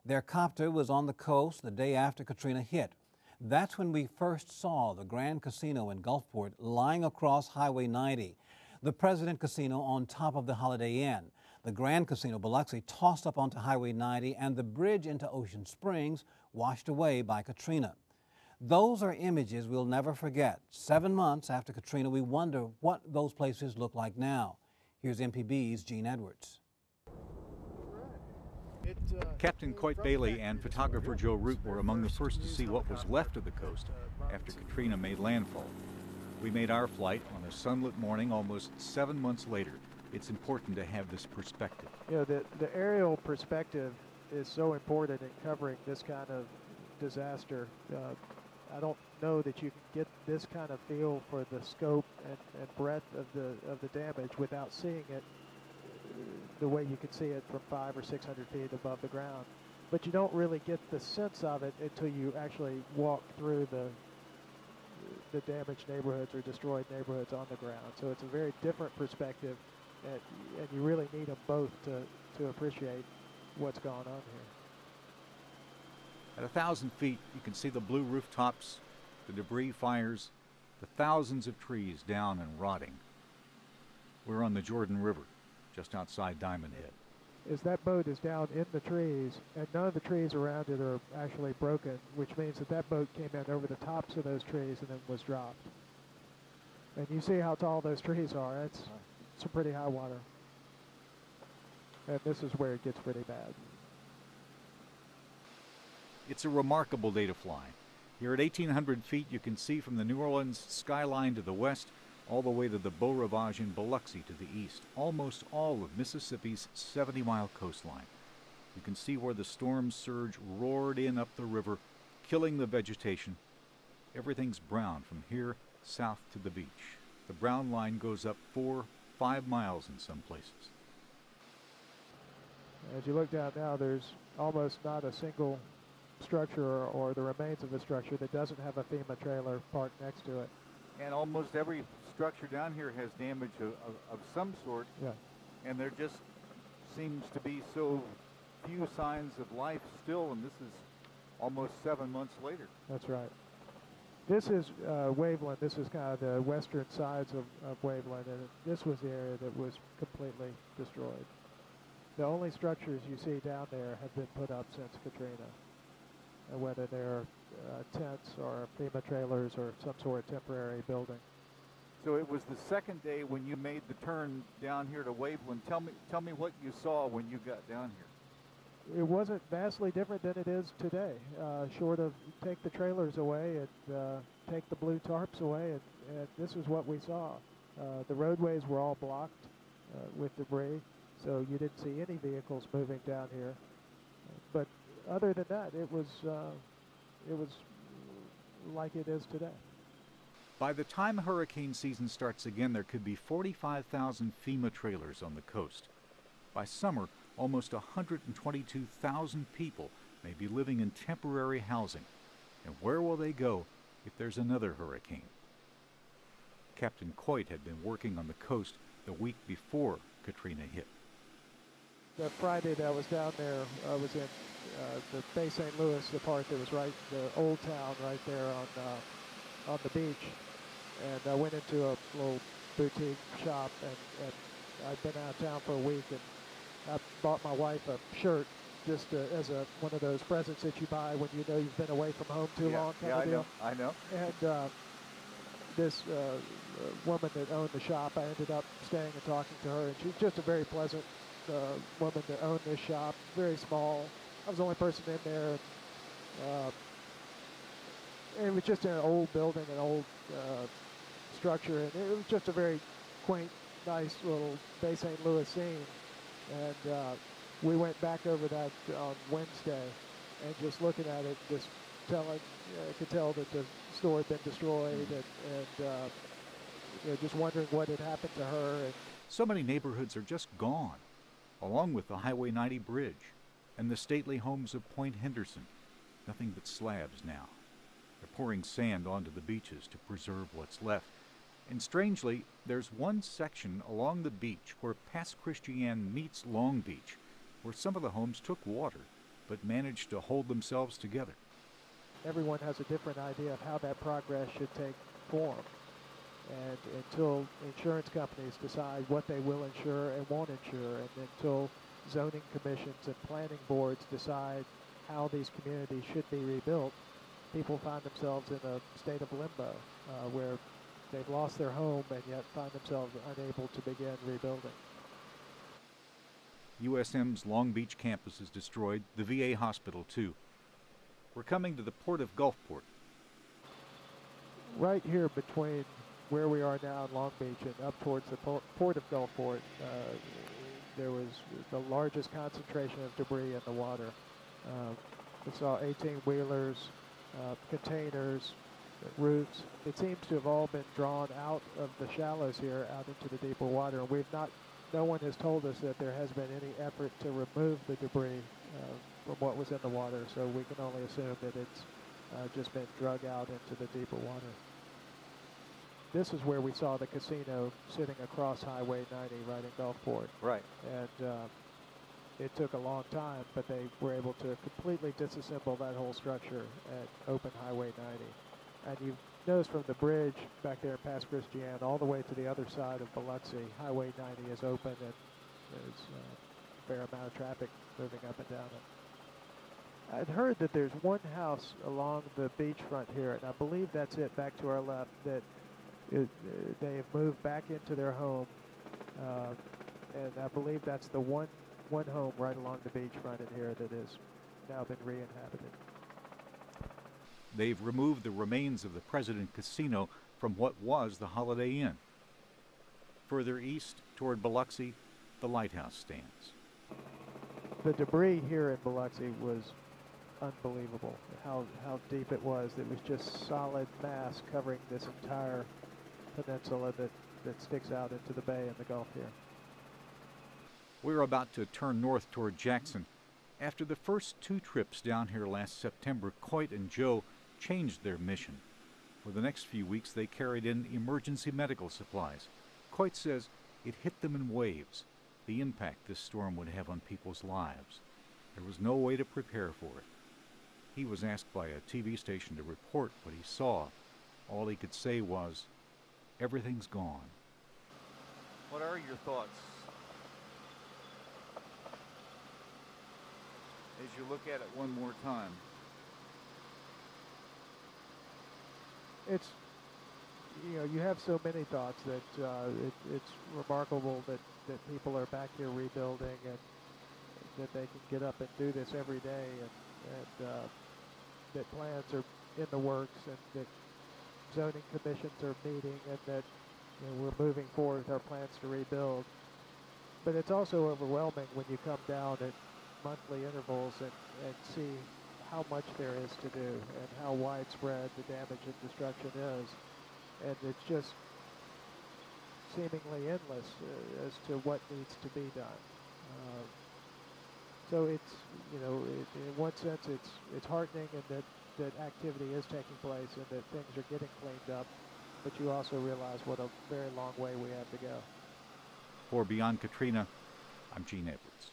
Their copter was on the coast the day after Katrina hit. That's when we first saw the Grand Casino in Gulfport lying across Highway 90. The President Casino on top of the Holiday Inn. The Grand Casino Biloxi tossed up onto Highway 90, and the bridge into Ocean Springs washed away by Katrina. Those are images we'll never forget. 7 months after Katrina, we wonder what those places look like now. Here's MPB's Gene Edwards. Captain Coit Bailey and photographer Joe Root were among the first to see what was left of the coast after Katrina made landfall. We made our flight on a sunlit morning almost 7 months later. It's important to have this perspective. You know, the aerial perspective is so important in covering this kind of disaster. I don't know that you can get this kind of feel for the scope and breadth of the damage without seeing it the way you can see it from 500 or 600 feet above the ground. But you don't really get the sense of it until you actually walk through the damaged neighborhoods or destroyed neighborhoods on the ground. So it's a very different perspective, and you really need them both to appreciate what's going on here. At 1,000 feet, you can see the blue rooftops, the debris fires, the thousands of trees down and rotting. We're on the Jordan River, just outside Diamond Head. That boat is down in the trees, and none of the trees around it are actually broken, which means that boat came in over the tops of those trees and then was dropped. And you see how tall those trees are. It's some pretty high water. And this is where it gets pretty bad. It's a remarkable day to fly. Here at 1,800 feet, you can see from the New Orleans skyline to the west, all the way to the Beau Rivage in Biloxi to the east, almost all of Mississippi's 70-mile coastline. You can see where the storm surge roared in up the river, killing the vegetation. Everything's brown from here south to the beach. The brown line goes up 4-5 miles in some places. As you look down now, there's almost not a single structure or the remains of a structure that doesn't have a FEMA trailer parked next to it. And almost every structure down here has damage of some sort. Yeah. And there just seems to be so few signs of life still, and this is almost 7 months later. That's right. This is Waveland. This is kind of the western sides of Waveland, and this was the area that was completely destroyed. The only structures you see down there have been put up since Katrina, whether they're tents or FEMA trailers or some sort of temporary building. So it was the second day when you made the turn down here to Waveland. Tell me what you saw when you got down here. It wasn't vastly different than it is today. Short of take the trailers away and take the blue tarps away, and this is what we saw. The roadways were all blocked with debris, so you didn't see any vehicles moving down here. But other than that, it was like it is today. By the time hurricane season starts again, there could be 45,000 FEMA trailers on the coast. By summer, almost 122,000 people may be living in temporary housing. And where will they go if there's another hurricane? Captain Coit had been working on the coast the week before Katrina hit. That Friday that I was down there, I was in the Bay St. Louis, the part that was right, the old town right there on the beach. And I went into a little boutique shop, and I'd been out of town for a week, and I bought my wife a shirt just as one of those presents that you buy when you know you've been away from home too long. I know. And this woman that owned the shop, I ended up staying and talking to her, and she's just a very pleasant woman that owned this shop, very small. I was the only person in there. And it was just in an old building, an old structure, and it was just a very quaint, nice little Bay St. Louis scene. And we went back over that on Wednesday, and just looking at it, just I could tell that the store had been destroyed, and just wondering what had happened to her. And so many neighborhoods are just gone, along with the Highway 90 bridge and the stately homes of Point Henderson. Nothing but slabs now. They're pouring sand onto the beaches to preserve what's left. And strangely, there's one section along the beach where Pass Christian meets Long Beach, where some of the homes took water. but managed to hold themselves together. Everyone has a different idea of how that progress should take form. And until insurance companies decide what they will insure and won't insure, and until zoning commissions and planning boards decide how these communities should be rebuilt, people find themselves in a state of limbo where they've lost their home and yet find themselves unable to begin rebuilding. USM's Long Beach campus is destroyed, the VA hospital too. We're coming to the port of Gulfport. Right here between where we are now in Long Beach and up towards the port of Gulfport, there was the largest concentration of debris in the water. We saw 18-wheelers, containers, roofs. It seems to have all been drawn out of the shallows here, out into the deeper water, and no one has told us that there has been any effort to remove the debris from what was in the water, so we can only assume that it's just been drug out into the deeper water. This is where we saw the casino sitting across Highway 90 right in Gulfport. Right. And it took a long time, but they were able to completely disassemble that whole structure at open Highway 90. And you notice from the bridge back there past Christiane all the way to the other side of Biloxi, Highway 90 is open and there's a fair amount of traffic moving up and down it. I'd heard that there's one house along the beachfront here, and I believe that's it back to our left, that they have moved back into their home, and I believe that's the one home right along the beachfront in here that has now been re-inhabited. They've removed the remains of the President Casino from what was the Holiday Inn. Further east toward Biloxi, the lighthouse stands. The debris here in Biloxi was unbelievable, how deep it was. It was just solid mass covering this entire peninsula that sticks out into the bay and the Gulf here. We're about to turn north toward Jackson. After the first two trips down here last September, Coit and Joe changed their mission. For the next few weeks, they carried in emergency medical supplies. Coit says it hit them in waves, the impact this storm would have on people's lives. There was no way to prepare for it. He was asked by a TV station to report what he saw. All he could say was, "Everything's gone." What are your thoughts as you look at it one more time? It's, you have so many thoughts that it's remarkable that people are back here rebuilding and that they can get up and do this every day, and that plans are in the works, and that zoning commissions are meeting, and that we're moving forward with our plans to rebuild. But it's also overwhelming when you come down at monthly intervals and see how much there is to do and how widespread the damage and destruction is. And it's just seemingly endless as to what needs to be done. So it's, in one sense, it's heartening and that activity is taking place and that things are getting cleaned up, but you also realize what a very long way we have to go. For Beyond Katrina, I'm Gene Edwards.